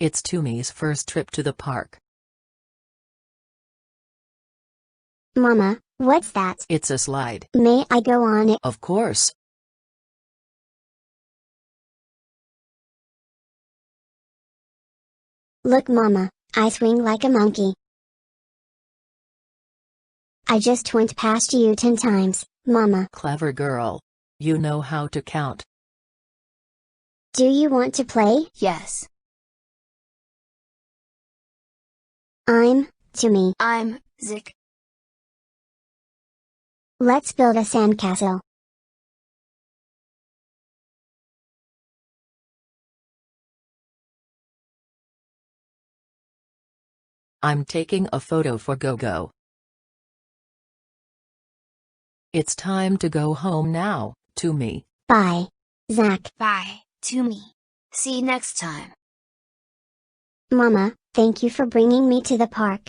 It's Tumi's first trip to the park. Mama, what's that? It's a slide. May I go on it? Of course. Look, Mama, I swing like a monkey. I just went past you 10 times, Mama. Clever girl. You know how to count. Do you want to play? Yes. I'm Tumi. I'm Zik. Let's build a sandcastle. I'm taking a photo for Gogo. It's time to go home now, Tumi. Bye, Zach. Bye, Tumi. See you next time. Mama, thank you for bringing me to the park.